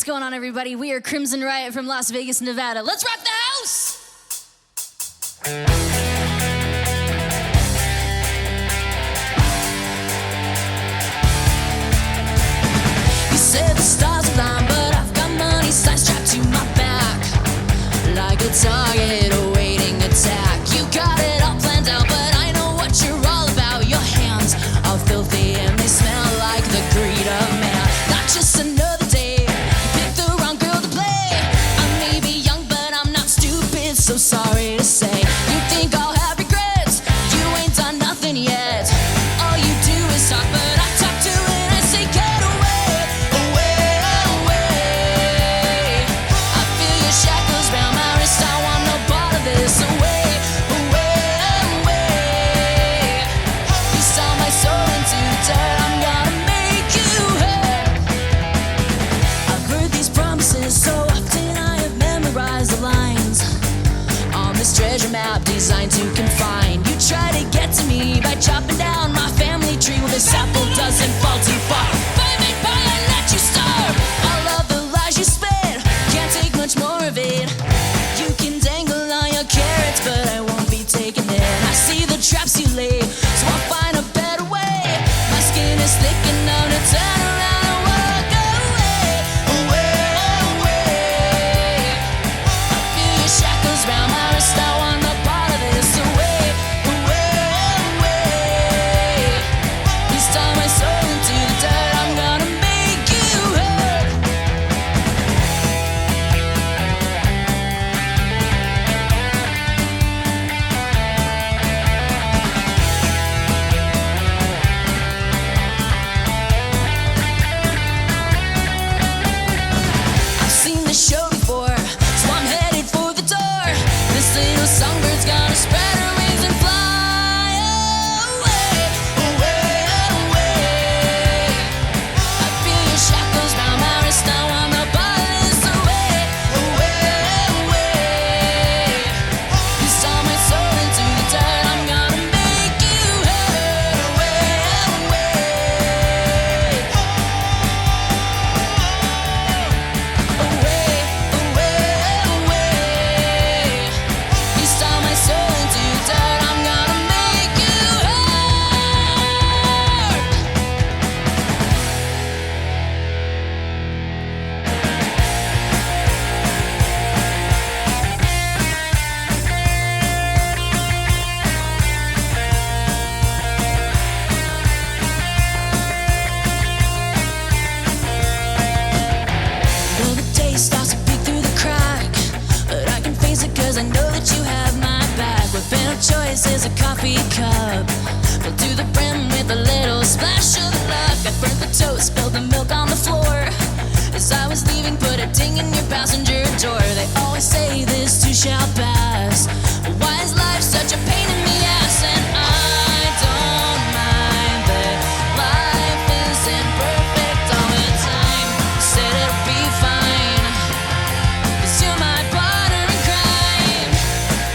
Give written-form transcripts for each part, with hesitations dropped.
going on, everybody? We are Crimson Riot from Las Vegas, Nevada. Let's rock the house! You said the stars align, but I've got money signs strapped to my back, like a target awaiting attack. You got it all planned out, but I know what you're all about. Your hands are filthy and they smell like the greed of man. Not just another day, picked the wrong girl to play. I may be young, but I'm not stupid, so sorry to say. You think I'll have regrets? You ain't done nothing yet. All you do is talk, but I talk to it and say get away, away, away. I feel your shackles round my wrist, I want no part of this. Away, away, away. You saw my soul into the dirt, I'm gonna make you hurt. I've heard these promises so often, I have memorized the lines on this treasure map designed to confine. You try to get to me by chopping down my family tree. Well, this apple doesn't fall too far. Find me by and let you starve. I love the lies you spit, can't take much more of it. You can dangle on your carrots, but I won't be taking it. I see the traps you lay, so I'll find a better way. My skin is thick enough to turn around and walk away, away, away. I feel your shackles round my wrist, I want no part of this. Away, away, away. You stole my soul into the dirt, I'm gonna make you hurt. I've seen this show before, so I'm headed for the door. This little songbird's gonna spread her wings and fly away, away, away. I feel your shackles round my wrist, I want no part of this. Away, away, away. You saw my soul into the dirt, I'm gonna make you hurt. Away, away. Away, away, away. You stole my soul into the dirt, I'm gonna make you hurt. Well, the day starts to peek through the crack, but I can face it cause I know that you have my back. Weapon of choice is a coffee cup, filled to the brim with a little splash of luck. I burnt the toast, spilled the milk on the floor. As I was leaving, put a ding in your passenger door. They always say this too shall pass, but why is life such a pain in the ass? And I don't mind that life isn't perfect all the time. Said it'll be fine, 'cause you're my partner in crime.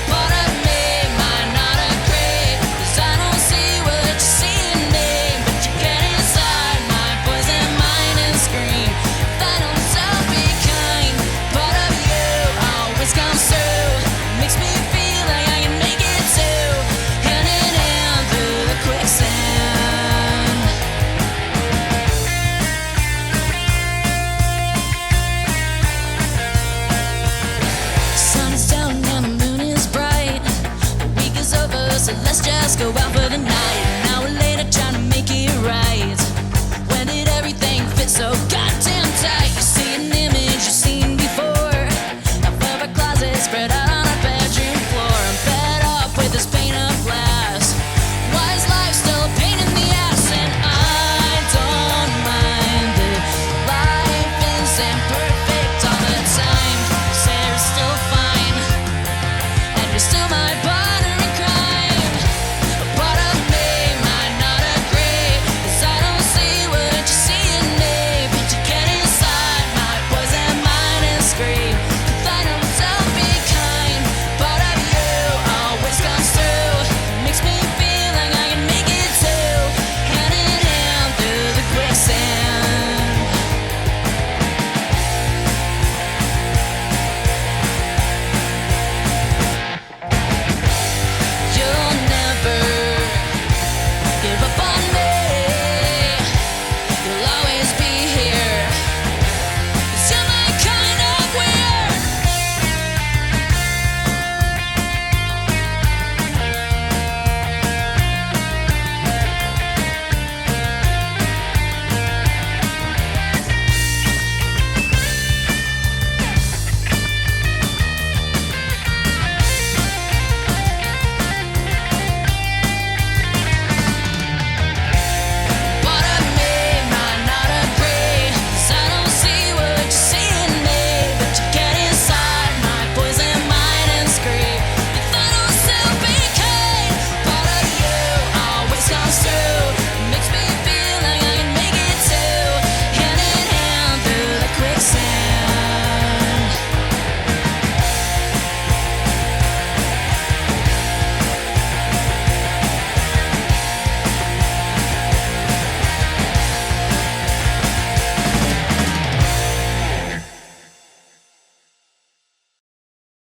Part of me might not agree, 'cause I don't see what you see in me, but you get inside my poison mind and scream. If I don't self be kind, part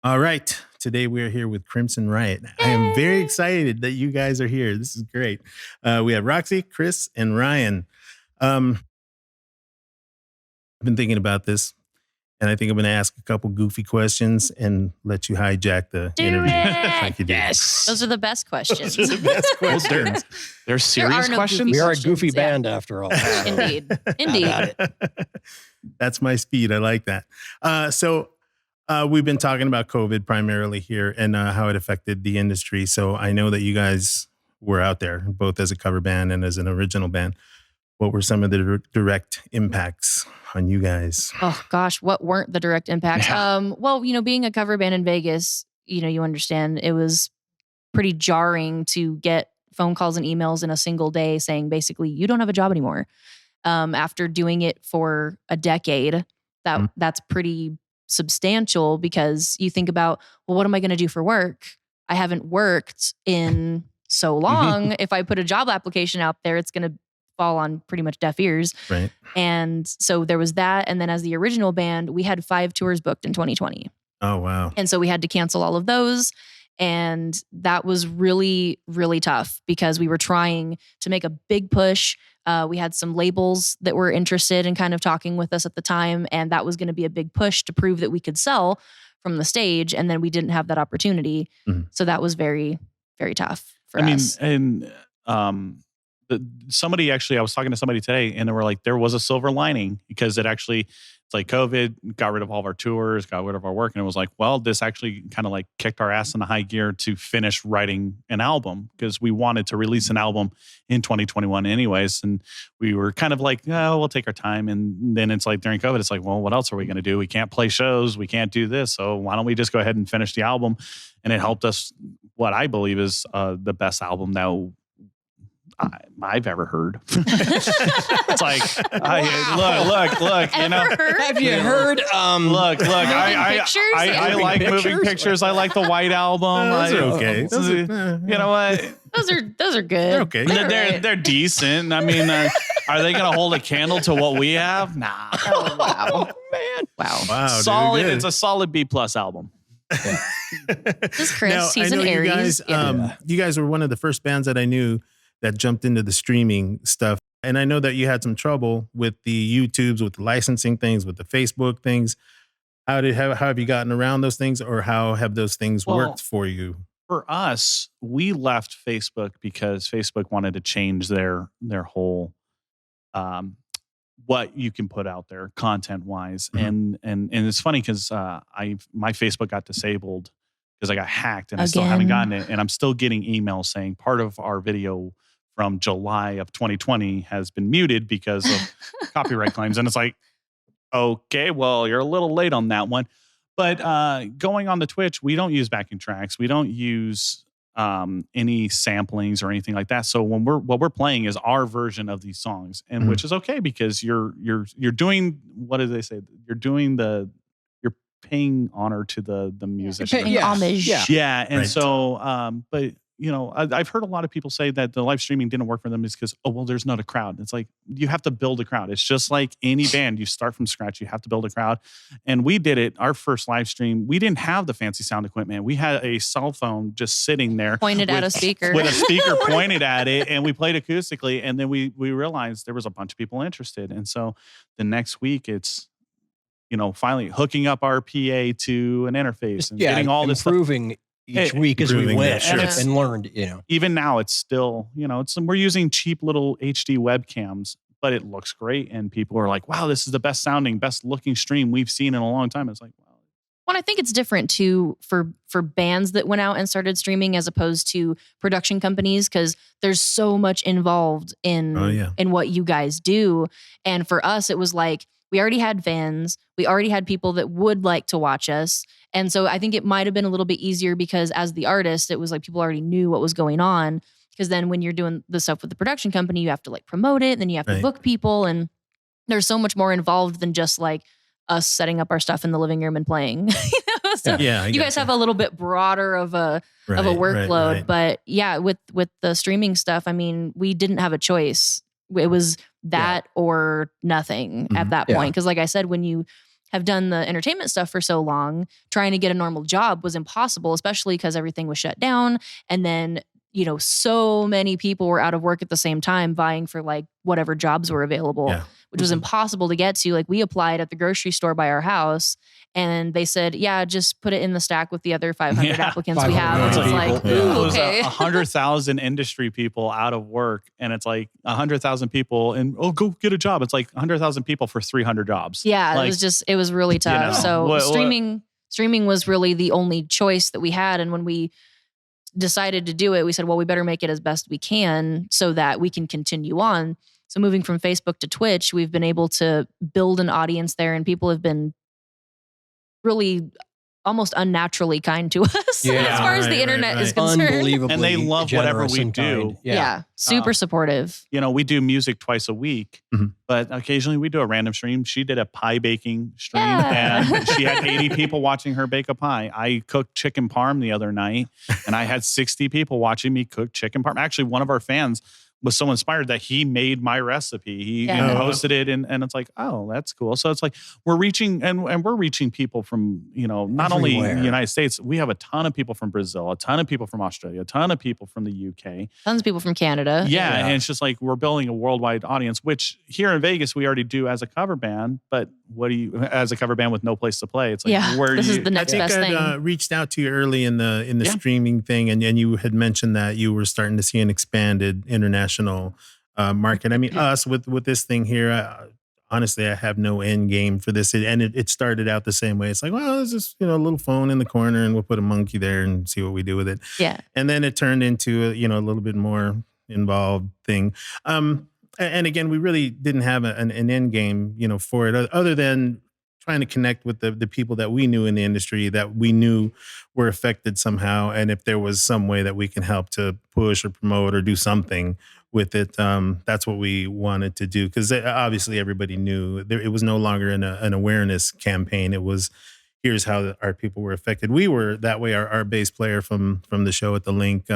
All right. Today we are here with Crimson Riot. I am very excited that you guys are here. This is great. We have Roxy, Chris, and Ryan. I've been thinking about this, and I think I'm going to ask a couple goofy questions and let you hijack the interview. Like you do. Yes. Those are the best questions. Those are the best questions. There's serious no questions. goofy We are a questions, goofy yeah. band after all. Indeed. Indeed. That's my speed. I like that. So we've been talking about COVID primarily here and how it affected the industry. So I know that you guys were out there, both as a cover band and as an original band. What were some of the direct impacts on you guys? Oh gosh, what weren't the direct impacts? Yeah. Well, being a cover band in Vegas, you understand it was pretty jarring to get phone calls and emails in a single day saying basically you don't have a job anymore. After doing it for a decade, that's pretty substantial because you think about, well, what am I going to do for work? I haven't worked in so long. If I put a job application out there, it's going to fall on pretty much deaf ears. Right. And so there was that. And then as the original band, we had 5 tours booked in 2020. Oh, wow. And so we had to cancel all of those. And that was really, really tough because we were trying to make a big push. We had some labels that were interested in kind of talking with us at the time. And that was going to be a big push to prove that we could sell from the stage. And then we didn't have that opportunity. Mhm. So that was very, very tough for I us. mean, and somebody actually, I was talking to somebody today and they were like, there was a silver lining because it's like COVID got rid of all of our tours, got rid of our work. And it was like, well, this actually kind of like kicked our ass in the high gear to finish writing an album because we wanted to release an album in 2021 anyways. And we were kind of like, no, we'll take our time. And then it's like during COVID, it's like, well, what else are we going to do? We can't play shows. We can't do this. So why don't we just go ahead and finish the album? And it helped us, what I believe is the best album that I've ever heard. It's like, look, you know. Have you heard? Look, I pictures? like moving Pictures? pictures. I like the White Album. Those are okay. You know what? Those are good. They're okay. They're decent. I mean, are they going to hold a candle to what we have? Nah. Oh, wow. Man. Wow. Wow. dude, Solid. good. It's a solid B+ album. This is Chris. Now, He's I an know Aries. you guys were one of the first bands that I knew that jumped into the streaming stuff. And I know that you had some trouble with the YouTubes, with the licensing things, with the Facebook things. How have you gotten around those things, or how have those things worked for you? For us, we left Facebook because Facebook wanted to change their whole what you can put out there content wise. And it's funny because my Facebook got disabled because I got hacked and I still haven't gotten it. And I'm still getting emails saying part of our video from July of 2020 has been muted because of copyright claims. And it's like, okay, well, you're a little late on that one. But going on the Twitch, we don't use backing tracks. We don't use any samplings or anything like that. So what we're playing is our version of these songs, and which is okay because you're doing, what do they say? You're paying honor to the musician. Paying homage. Yeah. And Right. so, but I've heard a lot of people say that the live streaming didn't work for them is because, there's not a crowd. It's like, you have to build a crowd. It's just like any band. You start from scratch. You have to build a crowd. And we did it. Our first live stream, we didn't have the fancy sound equipment. We had a cell phone just sitting there. Pointed at a speaker. With a speaker pointed at it. And we played acoustically. And then we realized there was a bunch of people interested. And so the next week it's, finally hooking up our PA to an interface and getting all this stuff. Improving each week as we Improving went that, and learned, Even now it's still, we're using cheap little HD webcams, but it looks great. And people are like, wow, this is the best sounding, best looking stream we've seen in a long time. It's like, wow. Well, I think it's different too for bands that went out and started streaming as opposed to production companies, because there's so much involved in what you guys do. And for us, it was like, we already had fans. We already had people that would like to watch us. And so I think it might have been a little bit easier because as the artist, it was like people already knew what was going on. Because then when you're doing the stuff with the production company, you have to like promote it. And then you have to book people. And there's so much more involved than just like us setting up our stuff in the living room and playing. So you guys have a little bit broader of a workload. Right. But yeah, with the streaming stuff, I mean, we didn't have a choice. It was that or nothing at that point. Because like I said, when you have done the entertainment stuff for so long, trying to get a normal job was impossible, especially because everything was shut down. And then, so many people were out of work at the same time vying for like whatever jobs were available, which was impossible to get to. Like we applied at the grocery store by our house and they said, yeah, just put it in the stack with the other 500 applicants we have. And it's like, ooh, okay. 100,000 industry people out of work. And it's like 100,000 people and, go get a job. It's like 100,000 people for 300 jobs. Yeah, like, it was really tough. So streaming was really the only choice that we had. And when we decided to do it, we said, well, we better make it as best we can so that we can continue on. So moving from Facebook to Twitch, we've been able to build an audience there and people have been really almost unnaturally kind to us as far as the internet is concerned. Unbelievably and they love whatever we do. Yeah. Super supportive. We do music twice a week, but occasionally we do a random stream. She did a pie baking stream and she had 80 people watching her bake a pie. I cooked chicken parm the other night and I had 60 people watching me cook chicken parm. Actually, one of our fans was so inspired that he made my recipe. He posted it and it's like, oh, that's cool. So it's like we're reaching and we're reaching people from, not only the United States, we have a ton of people from Brazil, a ton of people from Australia, a ton of people from the UK. Tons of people from Canada. Yeah. And it's just like we're building a worldwide audience, which here in Vegas we already do as a cover band, but as a cover band with no place to play? It's like this is the next best thing. I reached out to you early in the streaming thing and you had mentioned that you were starting to see an expanded international market. I mean, us with this thing here, honestly, I have no end game for this. It started out the same way. It's like, well, it's just, a little phone in the corner and we'll put a monkey there and see what we do with it. Yeah. And then it turned into, a little bit more involved thing. And again, we really didn't have an end game, for it other than trying to connect with the people that we knew in the industry that we knew were affected somehow. And if there was some way that we can help to push or promote or do something with it, that's what we wanted to do. Because obviously everybody knew it was no longer an awareness campaign. It was, here's how our people were affected. We were that way. Our bass player from the show at the Link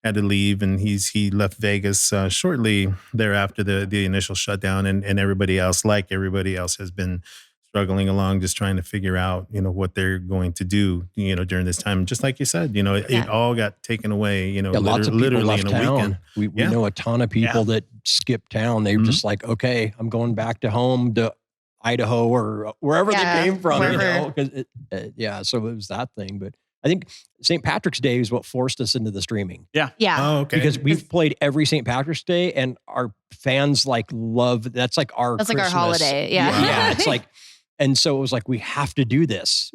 had to leave, and he left Vegas shortly thereafter the initial shutdown, and everybody else, like everybody else, has been struggling along, just trying to figure out, what they're going to do, during this time. Just like you said, it all got taken away, lots of people literally left in a town. weekend. We know a ton of people that skipped town. They were just like, okay, I'm going back to home to Idaho or wherever they came from, so it was that thing. But I think St. Patrick's Day is what forced us into the streaming. Yeah. Oh, okay. Because we've played every St. Patrick's Day and our fans love, that's like our That's Christmas. like our holiday. Yeah. Yeah. It's like, and so it was like, we have to do this.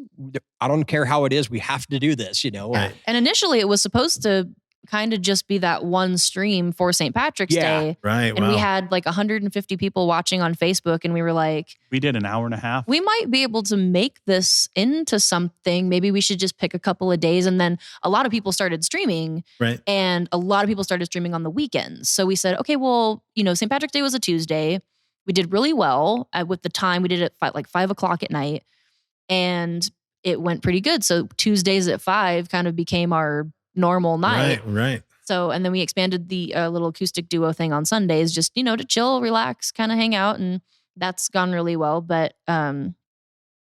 I don't care how it is. We have to do this, Right. And initially it was supposed to kind of just be that one stream for St. Patrick's Day. Right. And we had like 150 people watching on Facebook and we were like, we did an hour and a half. We might be able to make this into something. Maybe we should just pick a couple of days. And then a lot of people started streaming. Right. And a lot of people started streaming on the weekends. So we said, okay, well, St. Patrick's Day was a Tuesday. We did really well with the time. We did it at 5 o'clock at night and it went pretty good. So Tuesdays at 5 kind of became our normal night. Right. So, and then we expanded the little acoustic duo thing on Sundays, just, to chill, relax, kind of hang out. And that's gone really well. But the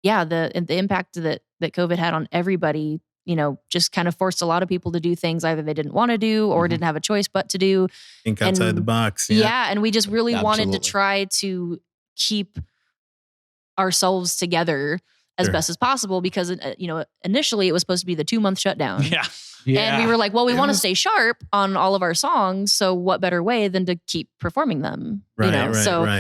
impact that COVID had on everybody, just kind of forced a lot of people to do things either they didn't want to do or didn't have a choice but to do. Think outside the box. Yeah. And we just really wanted to try to keep ourselves together as best as possible because, initially it was supposed to be the 2-month shutdown. Yeah. And we were like, well, we want to stay sharp on all of our songs. So what better way than to keep performing them? Right.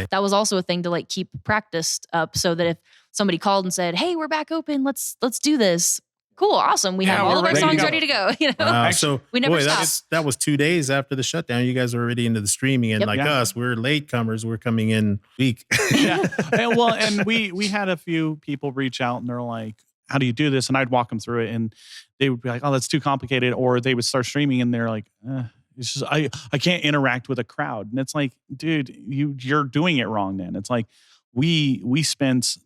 That was also a thing to like keep practiced up so that if somebody called and said, hey, we're back open, let's do this. Cool. Awesome. We have all of our songs ready to go. Wow. So we never stopped. That was 2 days after the shutdown. You guys were already into the streaming and us, we're latecomers. We're coming in week. And we had a few people reach out and they're like, how do you do this? And I'd walk them through it and they would be like, oh, that's too complicated. Or they would start streaming and they're like, it's just, I can't interact with a crowd. And it's like, dude, you're doing it wrong then. It's like we spent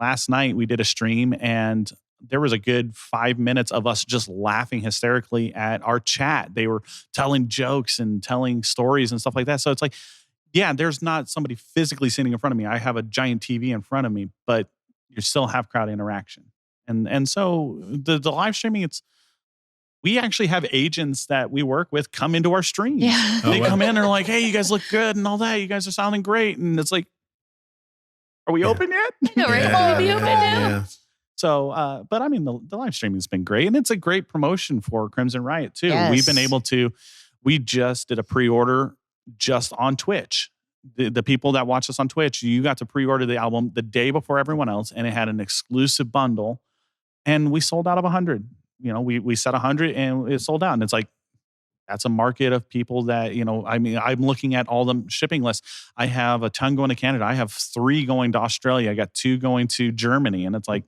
last night, we did a stream and there was a good 5 minutes of us just laughing hysterically at our chat. They were telling jokes and telling stories and stuff like that. So it's like, there's not somebody physically sitting in front of me. I have a giant TV in front of me, but you still have crowd interaction. And so the live streaming, we actually have agents that we work with come into our streams. Yeah. They come in and are like, hey, you guys look good and all that. You guys are sounding great. And it's like, are we open yet? I know, right? Yeah. Will we be open now? Yeah. So, but I mean, the live streaming has been great. And it's a great promotion for Crimson Riot too. Yes. We've been able to, we just did a pre-order just on Twitch. The people that watch us on Twitch, you got to pre-order the album the day before everyone else. And it had an exclusive bundle. And we sold out of 100. You know, we set 100 and it sold out. And it's like, that's a market of people that, you know, I mean, I'm looking at all the shipping lists. I have a ton going to Canada. I have 3 going to Australia. I got 2 going to Germany. And it's like,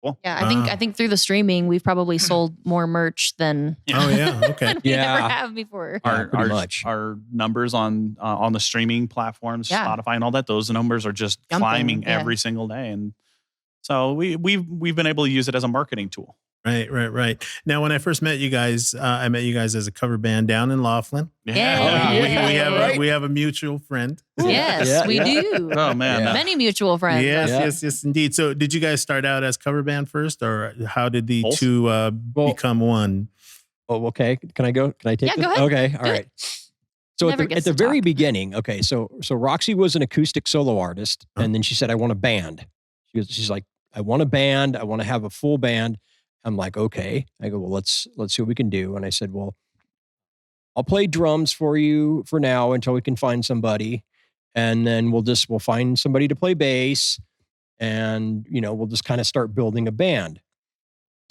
well, Yeah, I think through the streaming, we've probably sold more merch than Oh yeah. Okay. we Yeah. ever have before. pretty much. Our numbers on the streaming platforms, Yeah. Spotify and all that, those numbers are just Jumping, climbing yeah. every single day. And so we've been able to use it as a marketing tool. Right. Now, when I first met you guys, I met you guys as a cover band down in Laughlin. Yeah. We have a mutual friend. Yes, Yeah, we yeah. do. Oh man. Yeah. Many mutual friends. Yes, indeed. So, did you guys start out as cover band first, or how did the Both. two become one? Oh, okay. Can I go? Can I take Yeah, this? go ahead. Okay. All Do right. So Never at gets the to very talk. beginning, okay. So Roxy was an acoustic solo artist, and then she said, "I want a band." She's like, "I want a band. I want to have a full band." I'm like, "Okay." I go, "Well, let's see what we can do." And I said, "Well, I'll play drums for you for now until we can find somebody, and then we'll find somebody to play bass, and we'll just kind of start building a band."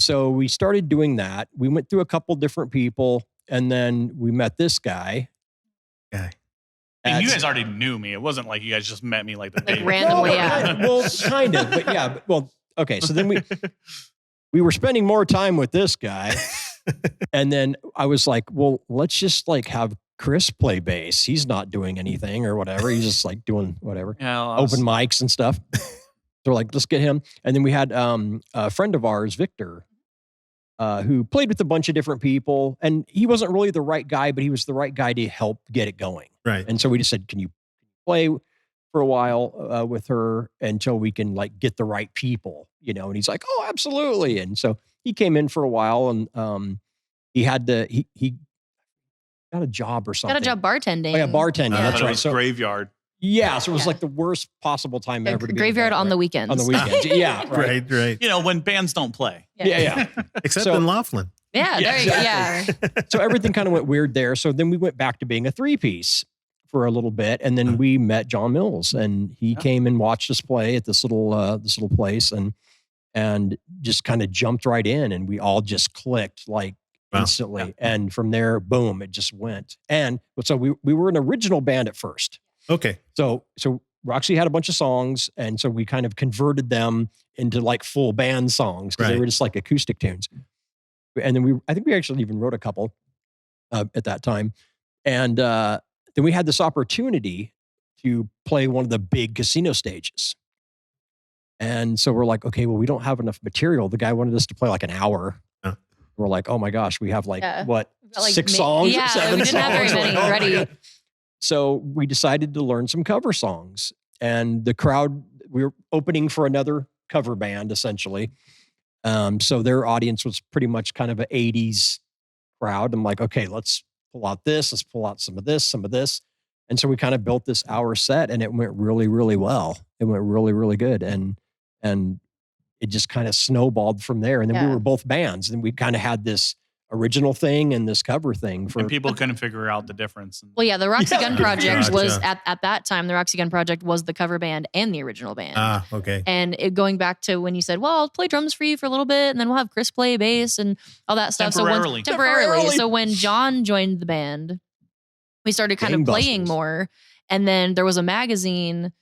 So we started doing that. We went through a couple different people, and then we met this guy. And you guys already knew me. It wasn't like you guys just met me like the day. randomly, No, yeah. Well, kind of, but yeah. Well, okay. So then we were spending more time with this guy, and then I was like, well, let's just like have Chris play bass. He's not doing anything or whatever. He's just like doing whatever, Yeah, open mics and stuff. So we're like, let's get him. And then we had a friend of ours, Victor, who played with a bunch of different people, and he wasn't really the right guy, but he was the right guy to help get it going. Right. And so we just said, can you play for a while with her until we can like get the right people, And he's like, oh, absolutely. And so he came in for a while, and he got a job or something. Got a job bartending. Oh, yeah, bartending. but That's it right. was So graveyard. yeah, so it was Yeah. like the worst possible time ever to be in a Graveyard band, on the right? weekends. On the weekends. Yeah, right. Right. You know, when bands don't play. Yeah. Except So- in Laughlin. Yeah, Yeah, there you go. Yeah. exactly. So everything kind of went weird there. So then we went back to being a 3-piece for a little bit, and then we met John Mills, and he came and watched us play at this little place, and just kind of jumped right in, and we all just clicked like instantly. And from there, boom, it just went. And so we were an original band at first. Okay. So Roxy had a bunch of songs, and so we kind of converted them into like full band songs because they Right. were just like acoustic tunes. And then I think we actually even wrote a couple at that time. And then we had this opportunity to play one of the big casino stages. And so we're like, okay, well, we don't have enough material. The guy wanted us to play like an hour. Yeah. We're like, oh my gosh, we have like Yeah. what, Like 6 songs? Yeah, 7 we didn't have very songs? many Like, oh my ready. God. So we decided to learn some cover songs, and the crowd, we were opening for another cover band essentially. So their audience was pretty much kind of an 80s crowd. I'm like, okay, let's pull out this, let's pull out some of this. And so we kind of built this hour set, and it went really, really well. It went really, really good. And it just kind of snowballed from there. And then we Yeah. were both bands, and we kind of had this original thing and this cover thing And people couldn't figure out the difference. Well, yeah, the Roxy Gunn project Gotcha. was at that time. The Roxy Gunn project was the cover band and the original band. Okay. And going back to when you said, "Well, I'll play drums for you for a little bit, and then we'll have Chris play bass and all that stuff." Temporarily. Temporarily. So when John joined the band, we started kind of playing Gangbusters. more. And then there was a magazine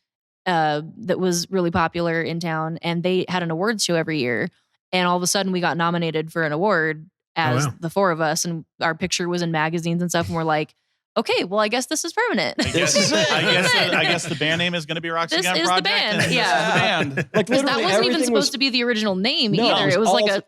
that was really popular in town, and they had an awards show every year. And all of a sudden, we got nominated for an award as wow. the 4 of us, and our picture was in magazines and stuff. And we're like, okay, well, I guess this is permanent. This is it. I guess the band name is going to be Roxy This Gunn is Project. the band. And Yeah. This is the band. Like Because that literally wasn't even everything supposed to be the original name No, either. It was like a all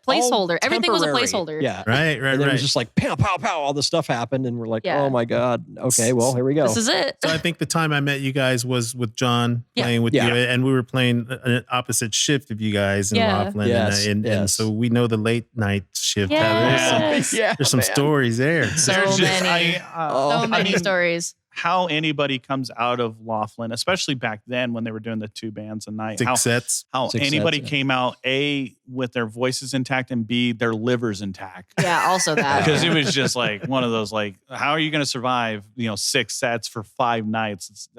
placeholder. Everything was a temporary. placeholder. Yeah. Right. And then it was just like pow, pow, pow. All this stuff happened, and we're like, Yeah. oh my god. Okay, well here we go. This is it. So I think the time I met you guys was with John Yeah. playing with Yeah. you, and we were playing an opposite shift of you guys in Yeah. Laughlin. Yes, And yes. so we know the late night shift. Yes. There's some stories there. So There's just- many. So many stories. How anybody comes out of Laughlin, especially back then when they were doing the 2 bands a night. 6 sets. How Six anybody sets, yeah. came out, A, with their voices intact, and B, their livers intact. Yeah, also that. Because it was just like one of those, like, how are you going to survive, 6 sets for 5 nights? It's,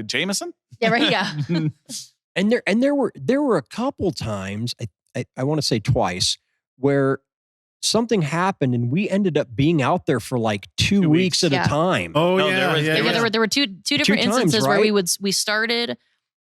Jameson? Yeah, right. Yeah. And there were a couple times, I want to say twice, where something happened and we ended up being out there for like 2 weeks at Yeah. a time. Oh, No, yeah. there was- yeah, there Yeah, was- there were two different times, instances where right? we started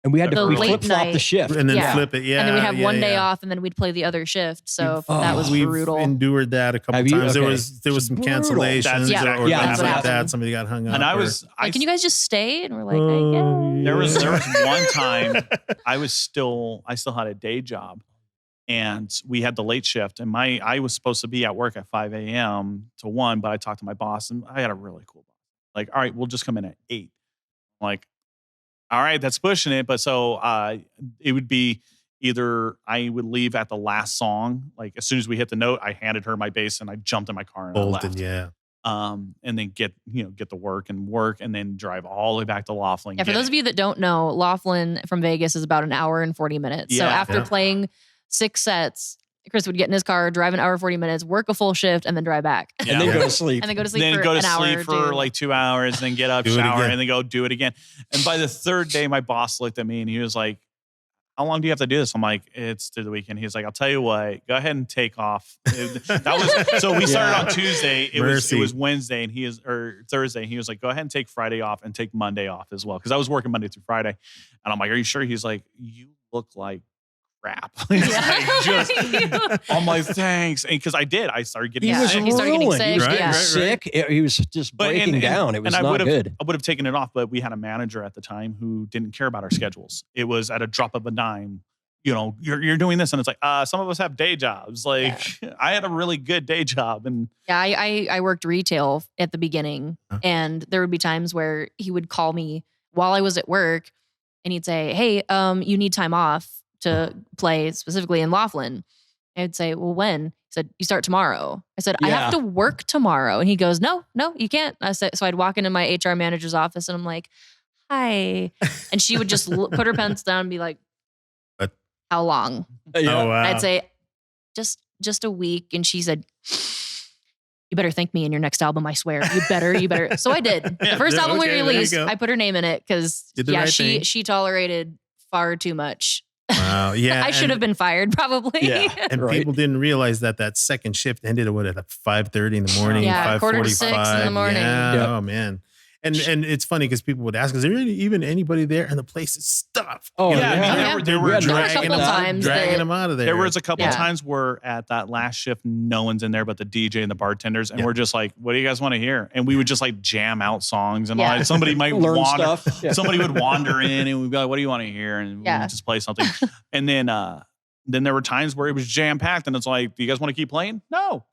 And we had The to late flip flop the night. shift. and then Yeah. flip it. Yeah. and then we'd have yeah, one day yeah. off and then we'd play the other shift. So Oh, that was We've brutal. endured that a couple Have you? times. There Okay. was some Brutal. cancellations That's exactly or Yeah, things that's like what that. happened. Somebody got hung up. And I or- was, Like, can you guys just stay? And we're like, Oh, I guess. there was yeah. one time I still had a day job, and we had the late shift, and I was supposed to be at work at 5 a.m. to 1, but I talked to my boss, and I had a really cool boss. Like, all right, we'll just come in at 8. I'm like, all right, that's pushing it. But so it would be either I would leave at the last song, like as soon as we hit the note, I handed her my bass and I jumped in my car and I bolted. left. Yeah. And then get to work and then drive all the way back to Laughlin. Yeah, for those of you that don't know, Laughlin from Vegas is about an hour and 40 minutes. So Yeah. after Yeah. playing 6 sets, Chris would get in his car, drive an hour 40 minutes, work a full shift, and then drive back. And then Yeah. go to sleep. And then go to sleep then for go to an hour. sleep for like 2 hours, then get up, Do it shower, again. and then go do it again. And by the 3rd day, my boss looked at me and he was like, how long do you have to do this? I'm like, it's through the weekend. He's like, I'll tell you what, go ahead and take off. So we started on Tuesday. It was Wednesday or Thursday. And he was like, go ahead and take Friday off and take Monday off as well. Cause I was working Monday through Friday. And I'm like, are you sure? He's like, you look like crap. He's like, I'm like, thanks. And cause I started getting Yeah. sick. He started getting ruined. sick. He was Right, yeah. right, right. sick. He was just breaking down. It was and not good. I would have taken it off, but we had a manager at the time who didn't care about our schedules. It was at a drop of a dime. You're doing this, and it's like some of us have day jobs. Like I had a really good day job, and Yeah, I worked retail at the beginning, Huh. and there would be times where he would call me while I was at work, and he'd say, "Hey, you need time off to play specifically in Laughlin." I'd say, "Well, when?" He said, "You start tomorrow." I said, "I have Yeah. to work tomorrow," and he goes, "No, you can't." I said, so I'd walk into my HR manager's office, and I'm like, "Hi," and she would just put her pens down and be like, What? "How long?" Yeah. Oh, wow. I'd say, just a week. And she said, you better thank me in your next album, I swear. You better. So I did. Yeah, The first yeah, album okay, we there you released, go. I put her name in it because Did the right thing. she tolerated far too much. Wow. Yeah. I should have been fired probably. Yeah. And Right. people didn't realize that second shift ended at 5:30 in the morning, Yeah, 5:45 4:45 in the morning. Yeah. Yep. Oh man. And it's funny because people would ask, is there even anybody there? And the place is stuffed. Oh, You know, yeah, I mean, yeah. there We were had There were a dragging couple them out. times dragging that- them out of there. There was a couple Yeah. times where at that last shift, no one's in there but the DJ and the bartenders, and Yeah. we're just like, "What do you guys want to hear?" And we would just like jam out songs, and Yeah. like, somebody might Learn wander. stuff. Yeah. Somebody would wander in, and we'd be like, "What do you want to hear?" And we Yeah. would just play something. And then there were times where it was jam packed, and it's like, "Do you guys want to keep playing?" No,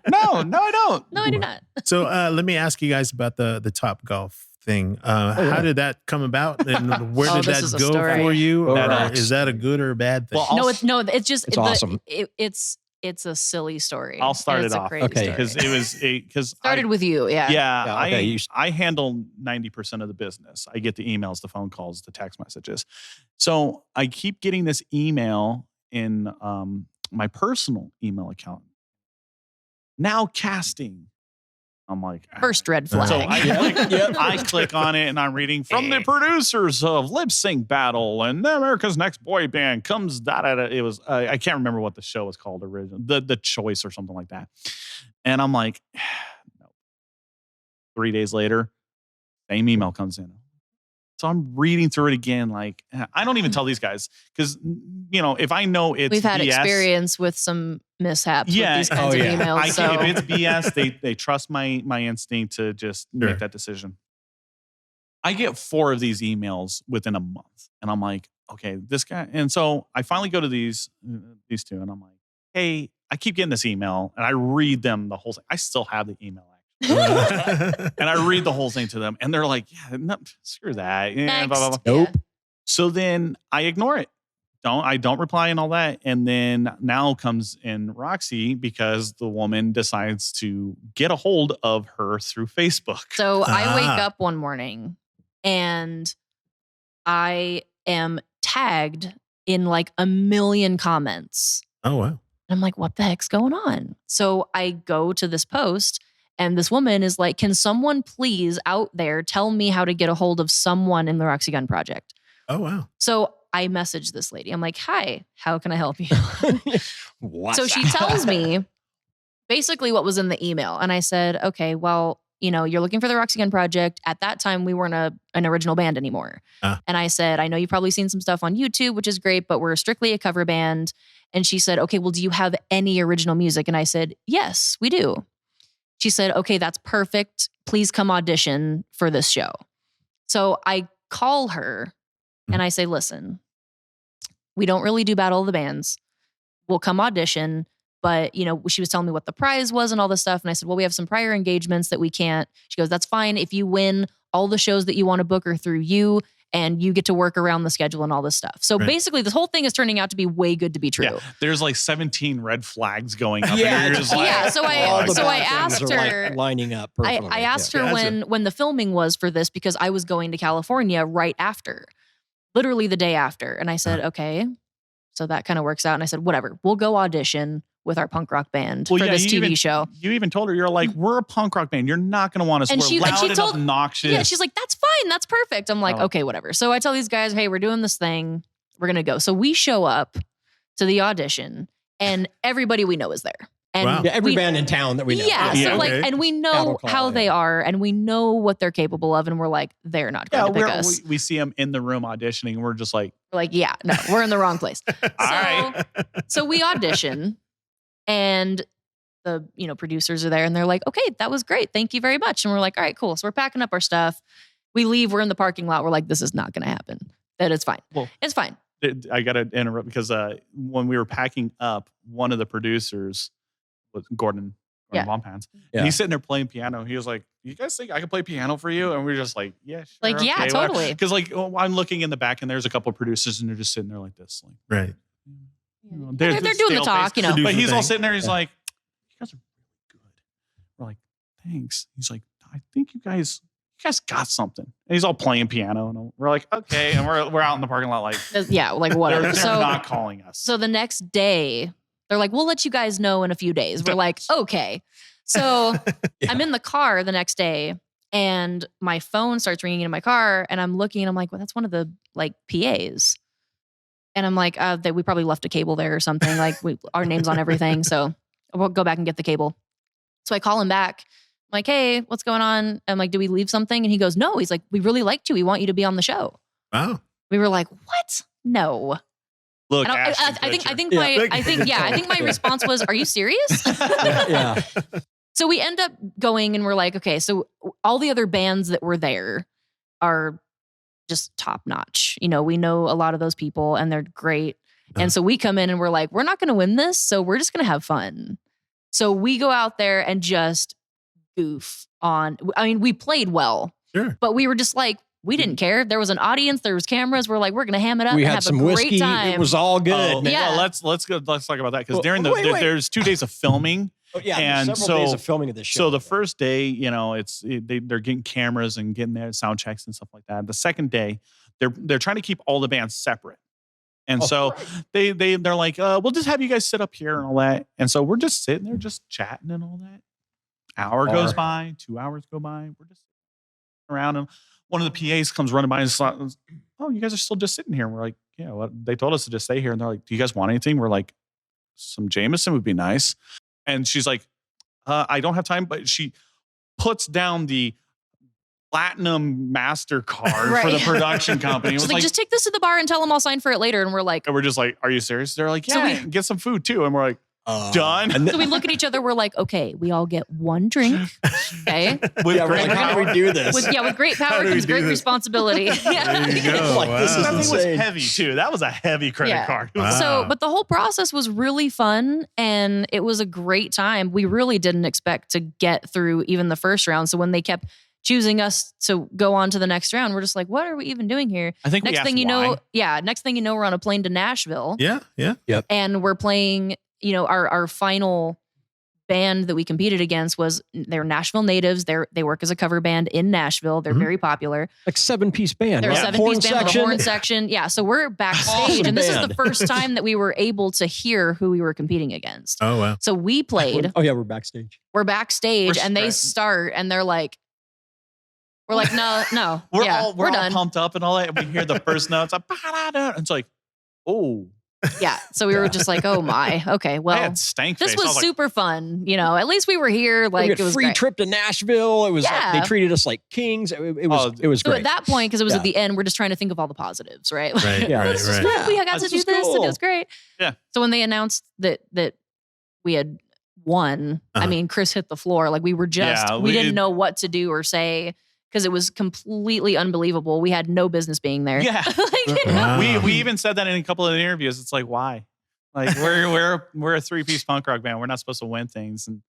no, I don't. No, I do not. So let me ask you guys about the Topgolf thing. How did that come about, and where Oh, did this that is a go story. for you? That Or rocks. is that a good or a bad thing? Well, It's just It's awesome. It's a silly story. I'll start And it it's a off. crazy Okay. story. because it was because Started with you, yeah. Yeah, okay, I handle 90% of the business. I get the emails, the phone calls, the text messages. So I keep getting this email in my personal email account. Now casting. I'm like, First red flag. So I Yep, click, yep. I click on it and I'm reading from the producers of Lip Sync Battle and America's Next Boy Band comes It was I can't remember what the show was called originally, the Choice or something like that. And I'm like, no. 3 days later, same email comes in. So I'm reading through it again. Like, I don't even tell these guys because, if I know it's we've had BS, experience with some mishaps with these kinds of emails. If it's BS, they trust my instinct to just make that decision. I get 4 of these emails within a month, and I'm like, okay, this guy. And so I finally go to these 2, and I'm like, hey, I keep getting this email, and I read them the whole thing. I still have the email actually, and I read the whole thing to them, and they're like, yeah, no, screw that. Yeah, blah, blah, blah. Nope. So then I ignore it. I don't reply and all that. And then now comes in Roxy because the woman decides to get a hold of her through Facebook. So I wake up one morning and I am tagged in like a million comments. Oh, wow. And I'm like, what the heck's going on? So I go to this post and this woman is like, can someone please out there tell me how to get a hold of someone in the Roxy Gunn project? Oh, wow. So I message this lady. I'm like, hi, how can I help you? What's So she tells me basically what was in the email. And I said, okay, well, you're looking for the Roxy Gunn project. At that time, we weren't an original band anymore. And I said, I know you've probably seen some stuff on YouTube, which is great, but we're strictly a cover band. And she said, okay, well, do you have any original music? And I said, yes, we do. She said, okay, that's perfect. Please come audition for this show. So I call her and I say, listen, we don't really do Battle of the Bands. We'll come audition. But, she was telling me what the prize was and all this stuff. And I said, well, we have some prior engagements that we can't. She goes, that's fine. If you win, all the shows that you want to book are through you and you get to work around the schedule and all this stuff. So basically this whole thing is turning out to be way good to be true. Yeah, there's like 17 red flags going up. Yeah, So I asked her, lining up. Perfectly. I asked her when the filming was for this because I was going to California right after, literally the day after. And I said, okay, so that kind of works out. And I said, whatever, we'll go audition with our punk rock band for this TV show. You even told her, you're like, we're a punk rock band. You're not going to want us. We're loud and obnoxious. Yeah, she's like, that's fine. That's perfect. I'm like, okay, whatever. So I tell these guys, hey, we're doing this thing. We're going to go. So we show up to the audition and everybody we know is there. And every band in town that we know. Yeah. So and we know how they are and we know what they're capable of. And we're like, they're not going to pick us. We see them in the room auditioning and we're just like, yeah, no, we're in the wrong place. All right. So we audition. And the, producers are there and they're like, okay, that was great. Thank you very much. And we're like, all right, cool. So we're packing up our stuff. We leave. We're in the parking lot. We're like, this is not going to happen. That it's fine. Well, it's fine. I got to interrupt because when we were packing up, one of the producers was Gordon Von Pants. And he's sitting there playing piano. He was like, you guys think I can play piano for you? And we were just like, yeah, sure. Like, yeah, okay, totally. Because I'm looking in the back and there's a couple of producers and they're just sitting there like this. Like, right. They're doing the talk, But he's all sitting there. He's like, you guys are really good. We're like, thanks. He's like, I think you guys got something. And he's all playing piano. And we're like, okay. And we're out in the parking lot like, like whatever. They're not calling us. So the next day, they're like, we'll let you guys know in a few days. We're like, okay. So I'm in the car the next day and my phone starts ringing in my car and I'm looking and I'm like, well, that's one of the PAs. And I'm like, we probably left a cable there or something. Like our name's on everything. So we'll go back and get the cable. So I call him back. I'm like, hey, what's going on? I'm like, did we leave something? And he goes, no. He's like, we really liked you. We want you to be on the show. Wow. We were like, what? No. Look, I think my response was, are you serious? Yeah. So we end up going and we're like, okay, so all the other bands that were there are just top notch. We know a lot of those people and they're great. And so we come in and we're like, we're not going to win this. So we're just going to have fun. So we go out there and just goof on. I mean, we played well, but we were just like, we didn't care. There was an audience. There was cameras. We're like, we're going to ham it up. We and had have some a great whiskey. time. It was all good. Well, let's talk about that because during there's 2 days of filming. Oh, yeah, and several days of filming of this show. So the first day, they're getting cameras and getting their sound checks and stuff like that. The second day, they're trying to keep all the bands separate. And they're like, we'll just have you guys sit up here and all that. And so we're just sitting there, just chatting and all that. Hour goes by, 2 hours go by. We're just around and one of the PAs comes running by and says, oh, you guys are still just sitting here. And we're like, yeah, well, they told us to just stay here. And they're like, do you guys want anything? We're like, some Jameson would be nice. And she's like, I don't have time. But she puts down the platinum MasterCard Right. for the production company. It was like, just take this to the bar and tell them I'll sign for it later. And we're like, and we're just like, are you serious? They're like, So yeah, get some food too. And we're like, done. And so we look at each other. We're like, okay, we all get one drink. Okay. With yeah, we're great like, how do we do this? With great power do we comes do great this? responsibility. There you go. Like, this is that thing was insane. heavy too. That was a heavy credit card. It was Wow. So, but the whole process was really fun and it was a great time. We really didn't expect to get through even the first round. So when they kept choosing us to go on to the next round, we're just like, what are we even doing here? I think Next thing you know, next thing you know, we're on a plane to Nashville. Yeah. And we're playing, our final band that we competed against was they're Nashville natives. They work as a cover band in Nashville. They're very popular. Like 7-piece band. They're a right? 7-piece band with a horn section. Yeah. So we're backstage. Awesome and this is band. the first time that we were able to hear who we were competing against. Oh, wow. So we played. Oh yeah, we're backstage. We're backstage We're and they stressed. start and they're like, we're like, no, We're yeah, all we're done. pumped up and all that. And we hear the first notes. Like, "Ba-da-da." And it's like, oh, Yeah. So we were just like, oh my, okay, I well, had stank this face. I was like, super fun. At least we were here. Like we had it was free great. trip to Nashville. It was Yeah. like, they treated us like kings. It was So great. at that point, because it was Yeah. at the end, we're just trying to think of all the positives, right? Right. Yeah. Right. This is Right. fun. We got to This do is this and it cool. was great. Yeah. So when they announced that we had won, I Uh-huh. mean, Chris hit the floor. Like we were just, Yeah, we we- didn't know what to do or say because it was completely unbelievable. We had no business being there. yeah. Wow. We even said that in a couple of interviews. It's like, why? Like we're a 3-piece punk rock band. We're not supposed to win things. And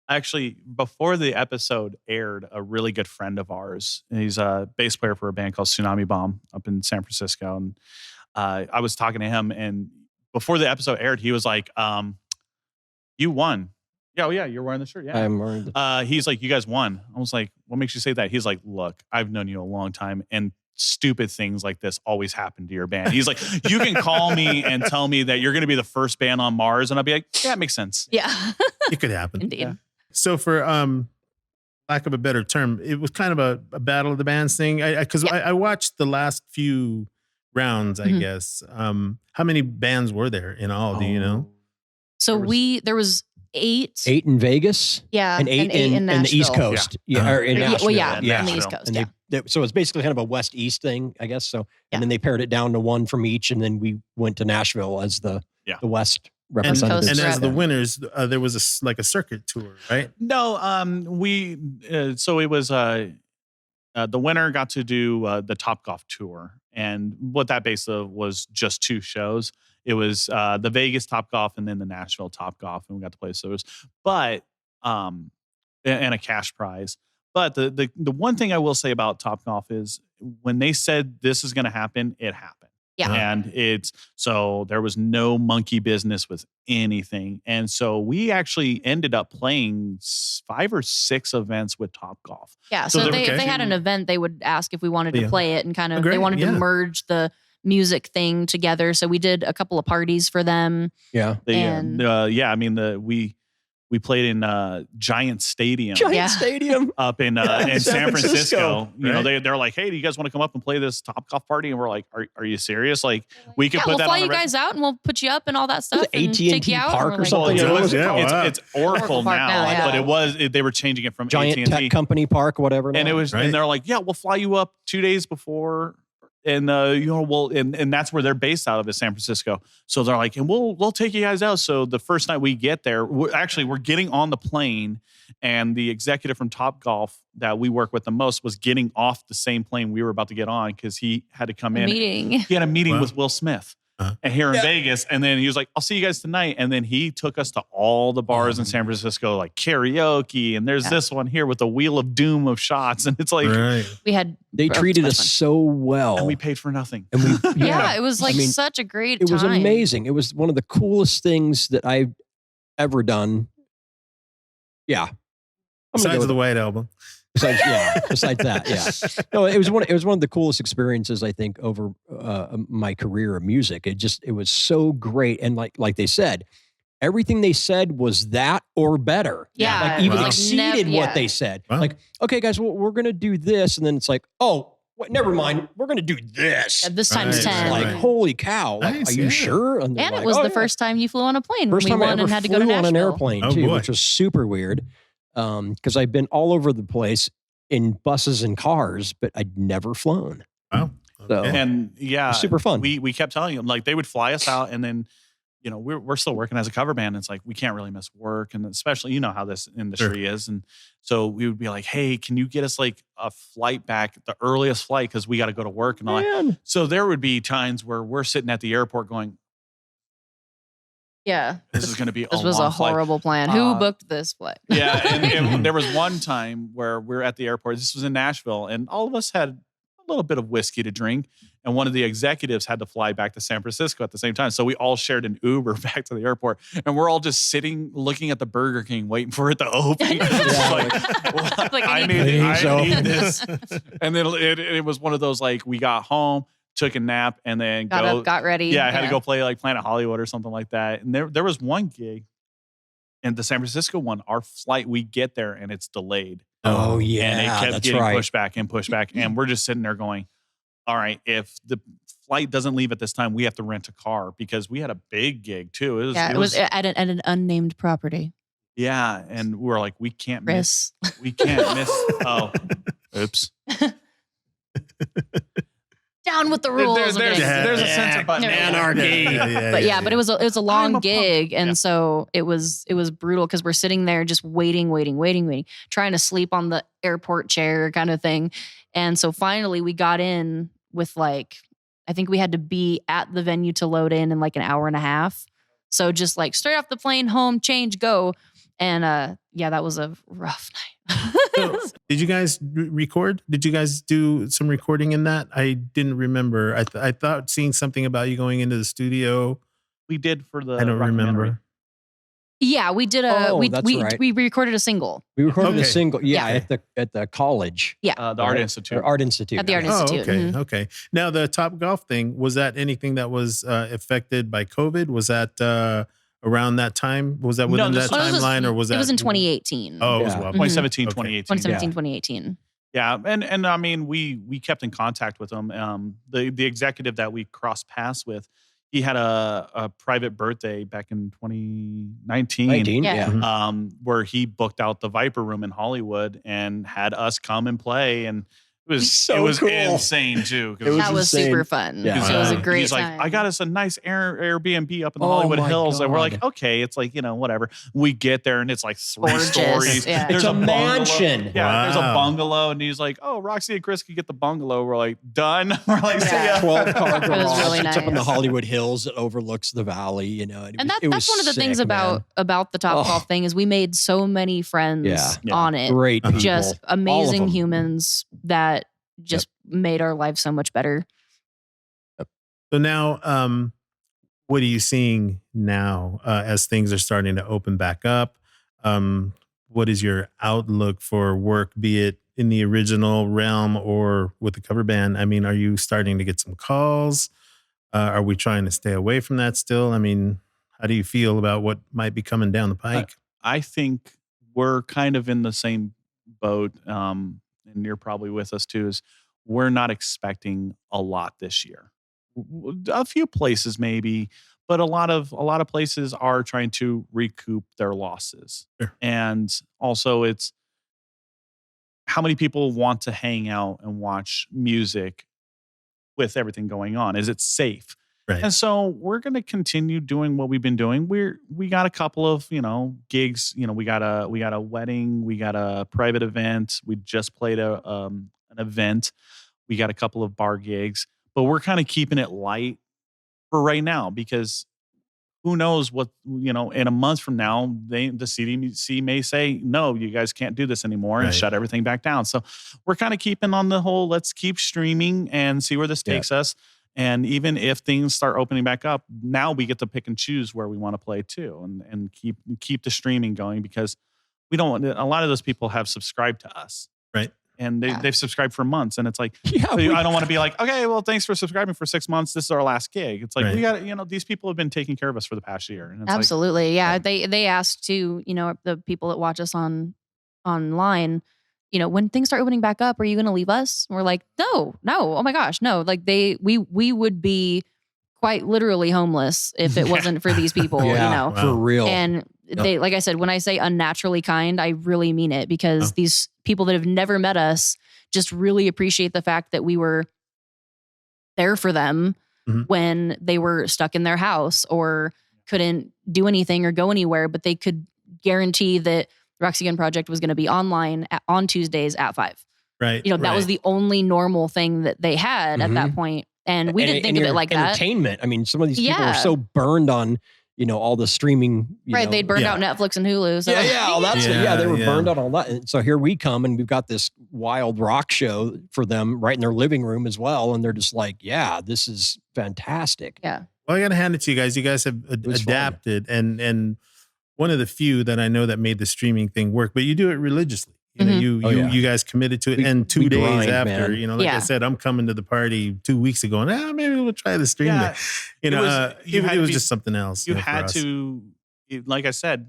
actually, before the episode aired, a really good friend of ours, and he's a bass player for a band called Tsunami Bomb up in San Francisco. And I was talking to him, and before the episode aired, he was like, "You won." Yeah, oh yeah, you're wearing the shirt. Yeah. I'm wearing the He's like, you guys won. I was like, what makes you say that? He's like, look, I've known you a long time and stupid things like this always happen to your band. He's like, you can call me and tell me that you're going to be the first band on Mars. And I'll be like, yeah, it makes sense. Yeah. It could happen. Indeed. Yeah. So for lack of a better term, it was kind of a battle of the bands thing. Because I watched the last few rounds, I Mhm. guess. How many bands were there in all? Do you know? So There was- there was 8. 8 in Vegas Yeah. and 8 in the East Nashville. Coast. Yeah, or in Yeah, Nashville. well, yeah, Yeah, on the Nashville. East Coast. And Yeah. so it's basically kind of a West-East thing, I guess. So, Yeah. and then they pared it down to 1 from each, and then we went to Nashville as the West And, representatives. and as the Yeah. winners, there was a circuit tour, right? No, so it was, the winner got to do the Topgolf tour. And what that basically was just 2 shows. It was the Vegas Topgolf and then the Nashville Topgolf, and we got to play those. But and a cash prize. But the one thing I will say about Topgolf is when they said this is going to happen, it happened. Yeah. And so there was no monkey business with anything. And so we actually ended up playing 5 or 6 events with Topgolf. Yeah. So So, they- if they had an event, they would ask if we wanted to Yeah. play it and kind of, Oh, great. they wanted Yeah. to merge the music thing together. So we did a couple of parties for them. yeah. And- I mean, we played in Giant Stadium. Giant Yeah. Stadium. Up in San San Francisco. Francisco. You know, Right. they're like, hey, do you guys want to come up and play this Topgolf party? And we're like, are you serious? Like, we could Yeah, put we'll that fly on you the guys out and we'll put you up and all that stuff. it and AT&T take you out. Park And we're or something? Well, What was it Yeah, called? wow. it's Oracle Park now, now, yeah. but they were changing it from Giant AT&T. Tech Company Park, whatever. And now. it was, Right. and they're like, yeah, we'll fly you up 2 days before. And and that's where they're based out of, is San Francisco. So they're like, and we'll take you guys out. So the first night we get there, we're getting on the plane, and the executive from Topgolf that we work with the most was getting off the same plane we were about to get on because he had to come in. meeting. He had a meeting Wow. with Will Smith. Uh-huh. And here in Vegas, and then he was like, "I'll see you guys tonight." And then he took us to all the bars in San Francisco, like karaoke, and there's this one here with the Wheel of Doom of shots, and it's like, Right. We had, They Oh, treated it's us fun. so well. and we paid for nothing. And we, yeah, it was like I mean, such a great it was time. amazing. It was one of the coolest things that I've ever done. Yeah. I'm gonna go Besides with the White Album. Besides that, yeah. No, it was one of the coolest experiences I think over my career of music. It was so great, and like they said, everything they said was that or better. Yeah. like even Wow. exceeded what they said. Wow. Like, okay, guys, we're gonna do this, and then it's like, oh, never mind, we're gonna do this. This time's Right, 10. Like, right. holy cow! Like, Nice, are you yeah. sure? they're And like, it was "Oh, the yeah." first time you flew on a plane. First when time we I won ever and had to flew go to on Nashville. an airplane Oh, too, boy. which was super weird. Because I've been all over the place. in buses and cars, but I'd never flown. Wow. So, And yeah, super fun. We kept telling them, like, they would fly us out, and then, you know, we're still working as a cover band. And it's like, we can't really miss work. And especially, you know how this industry is. And so we would be like, hey, can you get us like a flight back, the earliest flight? Cause we got to go to work and all that. So there would be times where we're sitting at the airport going, yeah, this is going to be this was a horrible plan. Who booked this flight? Yeah. And there was one time where we're at the airport. This was in Nashville, and all of us had a little bit of whiskey to drink. And one of the executives had to fly back to San Francisco at the same time. So we all shared an Uber back to the airport, and we're all just sitting, looking at the Burger King, waiting for it to open. I need this. And then it was one of those, like, we got home, took a nap, and then got up, got ready. Yeah, I had to go play like Planet Hollywood or something like that. And there was one gig, and the San Francisco one, our flight, we get there and it's delayed. Oh yeah, and it kept getting pushed back and pushed back, and we're just sitting there going, all right, if the flight doesn't leave at this time, we have to rent a car, because we had a big gig too. It was at an unnamed property. Yeah, and we're like, we can't miss. We can't miss. Oh, oops. Down with the rules. There's a censor button. Anarchy. But it was a long gig, and so it was brutal, because we're sitting there just waiting, trying to sleep on the airport chair kind of thing. And so finally we got in with, like, I think we had to be at the venue to load in like an hour and a half. So just like straight off the plane, home, change, go. And that was a rough night. So, did you guys record? Did you guys do some recording in that? I didn't remember. I thought seeing something about you going into the studio. We did for the. I don't remember. Yeah, we did we recorded a single. We recorded a single. Yeah, at the college. Yeah, the Art Institute. Art Institute. At the Art Institute. Okay, okay. Now the Topgolf thing, was that anything that was affected by COVID? Was that around that time? Was that within that timeline, or was that? It was in 2018. Oh, it was 2017, 2018. 2017, 2018. Yeah, and I mean, we kept in contact with them. The executive that we crossed paths with, he had a private birthday back in 2019. Where he booked out the Viper Room in Hollywood and had us come and play, and it was cool. Insane too. That was super fun. Yeah. So it was a great He's time. like, I got us a nice Airbnb up in the Hollywood Hills. And we're like, okay, it's like, whatever. We get there and it's like 3 stories. Yeah. It's a mansion. Yeah, there's a bungalow, and he's like, oh, Roxy and Chris could get the bungalow. We're like, done. We're like, see ya. 12-car garage. It was really It's up in the nice. Hollywood Hills. It overlooks the valley. And that's one of the things about the Topgolf thing, is we made so many friends on it. Great people. Just amazing humans that just made our lives so much better. So now, what are you seeing now as things are starting to open back up? What is your outlook for work, be it in the original realm or with the cover band? I mean, are you starting to get some calls? Are we trying to stay away from that still? I mean, how do you feel about what might be coming down the pike? I think we're kind of in the same boat. And you're probably with us too, is we're not expecting a lot this year. A few places maybe, but a lot of places are trying to recoup their losses. Sure. And also it's how many people want to hang out and watch music with everything going on? Is it safe? Right. And so we're going to continue doing what we've been doing. We got a couple of, gigs, we got a wedding, we got a private event. We just played an event. We got a couple of bar gigs, but we're kind of keeping it light for right now, because who knows what, in a month from now, the CDC may say, no, you guys can't do this anymore, and shut everything back down. So we're kind of keeping on the whole, let's keep streaming and see where this takes us. And even if things start opening back up, now we get to pick and choose where we want to play too, and keep the streaming going, because we don't want, a lot of those people have subscribed to us. Right. And they've subscribed for months, and it's like, I don't want to be like, okay, well, thanks for subscribing for 6 months. This is our last gig. It's like, we got, these people have been taking care of us for the past year. And it's absolutely. They asked too, the people that watch us online, when things start opening back up, are you going to leave us? And we're like, no, oh my gosh, no. Like we would be quite literally homeless if it wasn't for these people, for real. And they, like I said, when I say unnaturally kind, I really mean it, because these people that have never met us just really appreciate the fact that we were there for them when they were stuck in their house or couldn't do anything or go anywhere, but they could guarantee that Roxy Gunn Project was going to be online on Tuesdays at 5. Right. That was the only normal thing that they had at that point. And we didn't think of it like that. Entertainment. I mean, some of these people are so burned on, all the streaming. They'd burned out Netflix and Hulu. So. All that stuff. They were burned out on all that. And so here we come and we've got this wild rock show for them right in their living room as well. And they're just like, this is fantastic. Yeah. Well, I got to hand it to you guys. You guys have adapted and one of the few that I know that made the streaming thing work, but you do it religiously. You guys committed to it, and 2 days grind, after, man. I said, I'm coming to the party 2 weeks ago, and maybe we'll try the stream. It was just something else. You had to, like I said,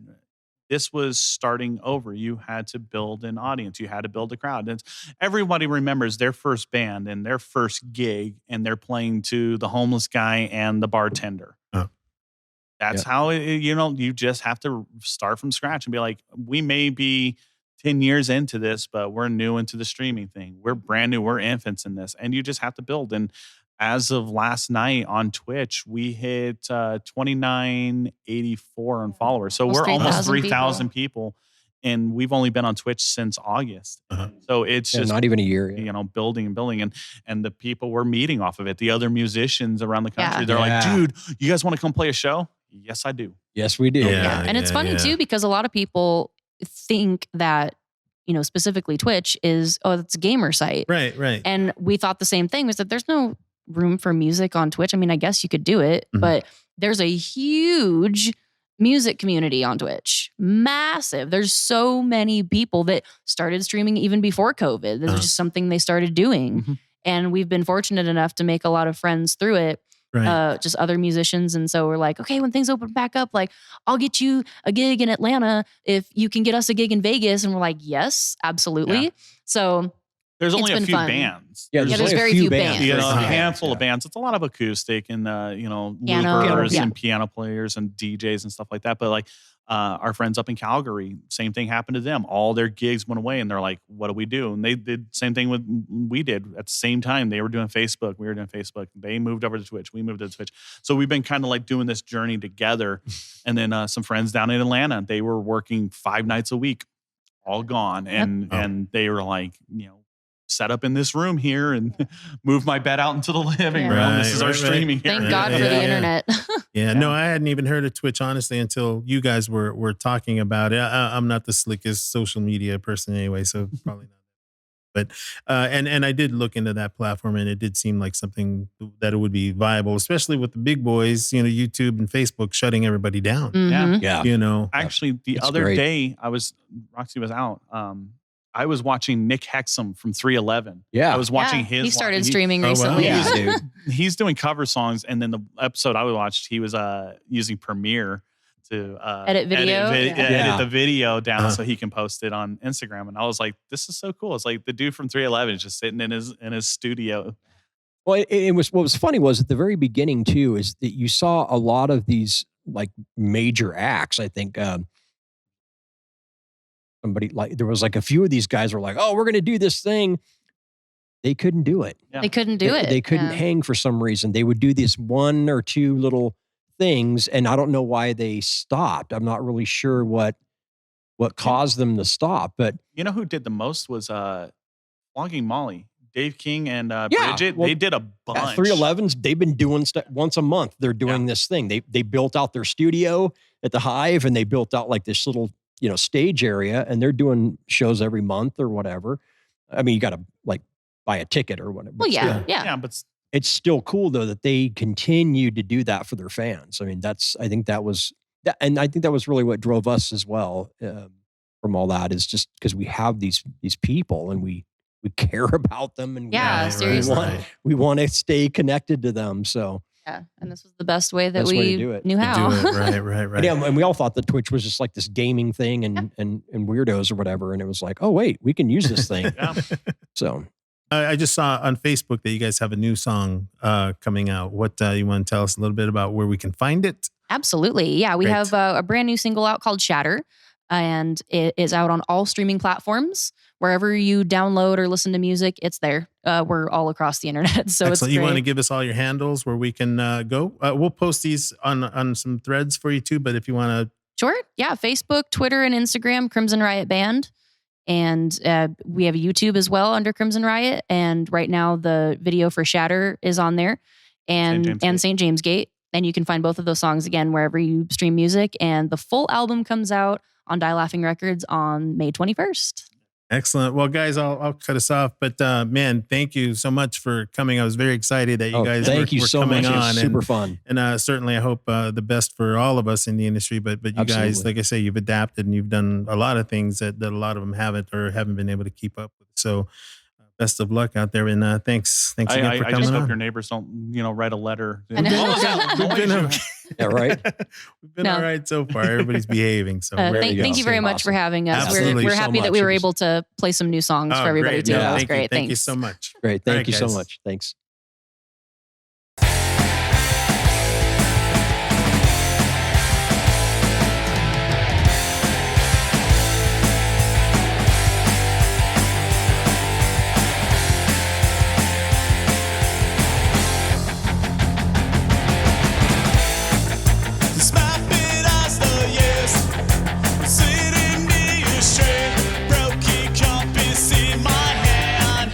this was starting over. You had to build an audience. You had to build a crowd. And everybody remembers their first band and their first gig, and they're playing to the homeless guy and the bartender. That's how you just have to start from scratch and be like, we may be 10 years into this, but we're new into the streaming thing. We're brand new. We're infants in this. And you just have to build. And as of last night on Twitch, we hit 2,984 on followers. So we're almost 3,000 people. And we've only been on Twitch since August. So it's just not even a year. Building and building. And the people we're meeting off of it, the other musicians around the country, they're like, dude, you guys want to come play a show? Yes, I do. Yes, we do. And it's funny too, because a lot of people think that, specifically Twitch is, it's a gamer site. Right. And we thought the same thing, was that there's no room for music on Twitch. I mean, I guess you could do it, but there's a huge music community on Twitch. Massive. There's so many people that started streaming even before COVID. This is just something they started doing. And we've been fortunate enough to make a lot of friends through it. Just other musicians. And so we're like, okay, when things open back up, like, I'll get you a gig in Atlanta if you can get us a gig in Vegas. And we're like, yes, absolutely. So there's only a few bands. There's very few bands. A handful of bands. It's a lot of acoustic and loopers and piano players and DJs and stuff like that. But like our friends up in Calgary, same thing happened to them. All their gigs went away, and they're like, "What do we do?" And they did same thing we did at the same time. They were doing Facebook. We were doing Facebook. They moved over to Twitch. We moved to Twitch. So we've been kind of like doing this journey together. And then some friends down in Atlanta, they were working 5 nights a week, all gone, and they were like, set up in this room here and move my bed out into the living room. This is our streaming here. Thank God for the internet. No, I hadn't even heard of Twitch, honestly, until you guys were talking about it. I'm not the slickest social media person anyway, so probably not. But and I did look into that platform, and it did seem like something that it would be viable, especially with the big boys, YouTube and Facebook shutting everybody down. Actually, the other day Roxy was out. I was watching Nick Hexum from 311. Yeah. I was watching his. He started streaming recently. Wow. Dude. He's doing cover songs. And then the episode I watched, he was using Premiere to edit video. Edit the video down so he can post it on Instagram. And I was like, this is so cool. It's like the dude from 311 is just sitting in his studio. Well, it was, what was funny was at the very beginning too, is that you saw a lot of these like major acts. I think, there was like a few of these guys were like, oh, we're going to do this thing. They couldn't do it. Yeah. They couldn't do it. They couldn't hang for some reason. They would do this 1 or 2 little things. And I don't know why they stopped. I'm not really sure what caused them to stop, but you know who did the most was Flogging Molly. Dave King and Bridget, they did a bunch. 311s, they've been doing stuff once a month. They're doing this thing. They built out their studio at the Hive, and they built out like this little stage area, and they're doing shows every month or whatever. I mean, you got to like buy a ticket or whatever. Well, yeah. But it's still cool though that they continue to do that for their fans. I mean, I think that was really what drove us as well from all that, is just because we have these people and we care about them, and seriously, we want to stay connected to them. So. Yeah, and this was the best way that we knew how. Right. Yeah, and we all thought that Twitch was just like this gaming thing and weirdos or whatever, and it was like, oh wait, we can use this thing. So I just saw on Facebook that you guys have a new song coming out. What you want to tell us a little bit about where we can find it? Absolutely. Yeah. We Great. have a brand new single out called Shatter, and it is out on all streaming platforms. Wherever you download or listen to music, it's there. We're all across the internet. So Excellent. it's great. You want to give us all your handles where we can go? We'll post these on some threads for you too, but if you want to. Sure. Yeah. Facebook, Twitter, and Instagram, Crimson Riot Band. And we have a YouTube as well under Crimson Riot. And right now the video for Shatter is on there and St. James Gate. And you can find both of those songs again wherever you stream music. And the full album comes out on Die Laughing Records on May 21st. Excellent. Well, guys, I'll cut us off. But man, thank you so much for coming. I was very excited that you guys were so coming much. on. Super fun. And certainly I hope the best for all of us in the industry. But you guys, like I say, you've adapted and you've done a lot of things that a lot of them haven't been able to keep up with. So best of luck out there. And thanks again for coming on. I just hope your neighbors don't, write a letter. Yeah, right. We've been all right so far. Everybody's behaving. So thank you very much for having us. Absolutely. We're happy that we were able to play some new songs for everybody too. Yeah, That was great. Thank you so much. Great. Thank you so much. Thanks. Broken compass in my hand.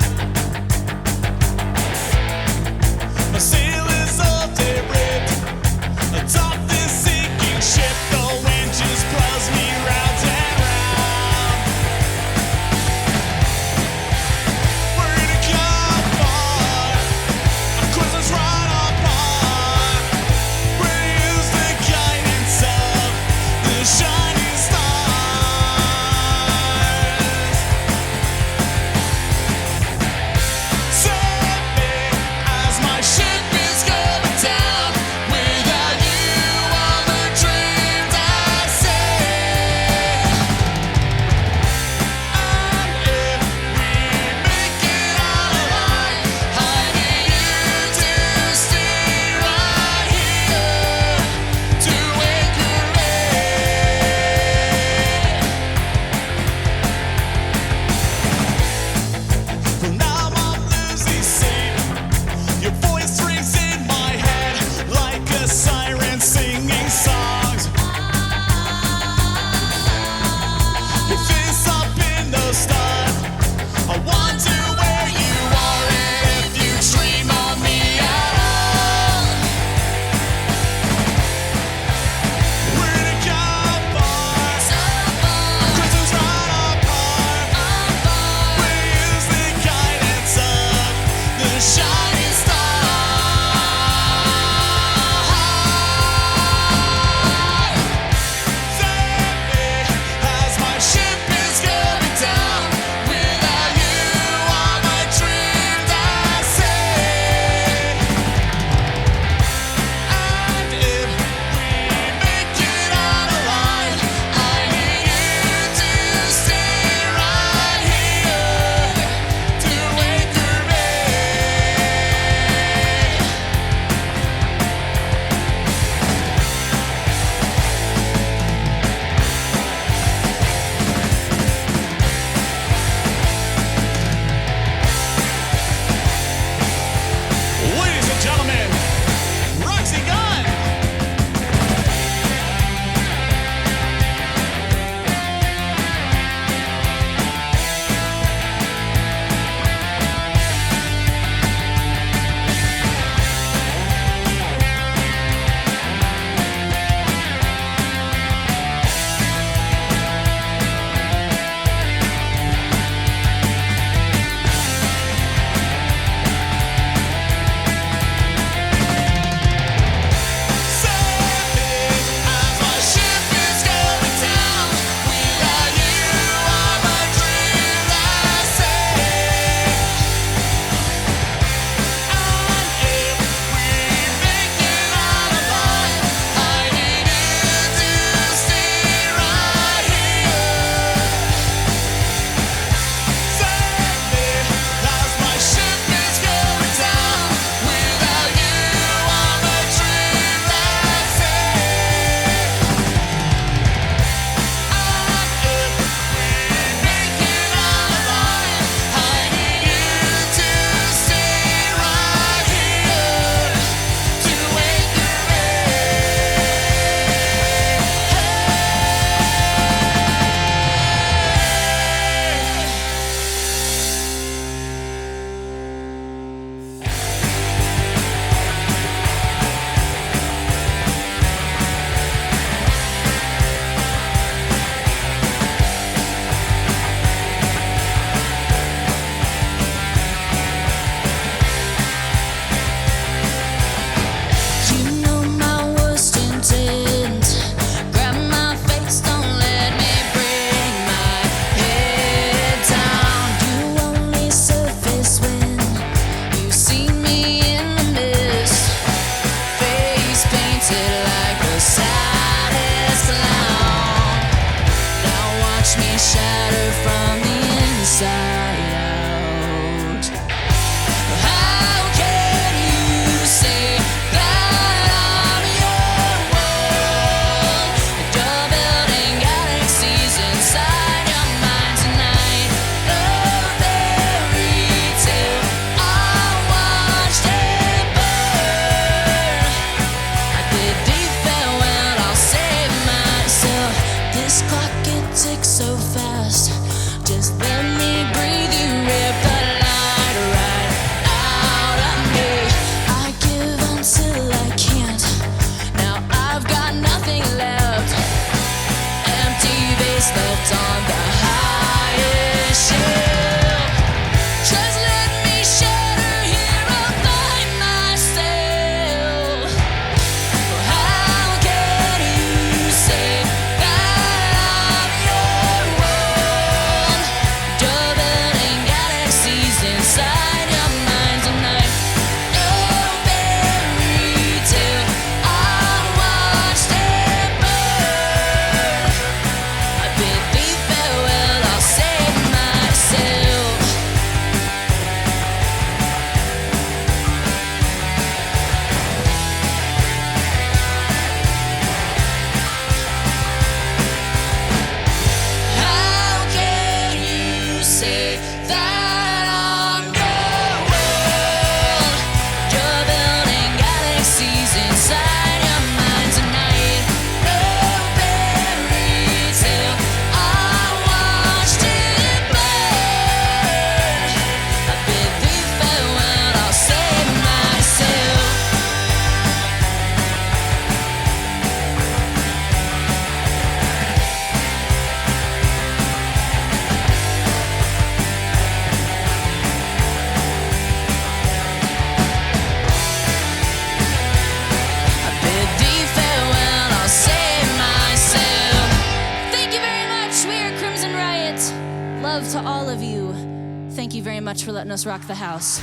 watch me shatter from the inside out. How can you say that I'm your world? You're building galaxies inside your mind tonight. A fairy tale, I watched it burn. I bid thee farewell, I'll save myself. This clock, it ticks so fast. Just let me breathe, you rip the light right out of me. I give until I can't. Now I've got nothing left. Empty base left on the highest shelf. Just let me shatter here all by myself. How can you say that I'm your world? You're building galaxies inside your mind tonight. A fairy tale, I watched it burn. I bid thee farewell, I'll save myself. How can you say that I'm your world? You're building galaxies inside your mind tonight. No fairy tale, I watched it burn. I bid thee farewell, I'll save myself. I bid thee farewell, I'll save myself. Thank you very much. We are Crimson Riot. Love to all of you. Thank you very much for letting us rock the house.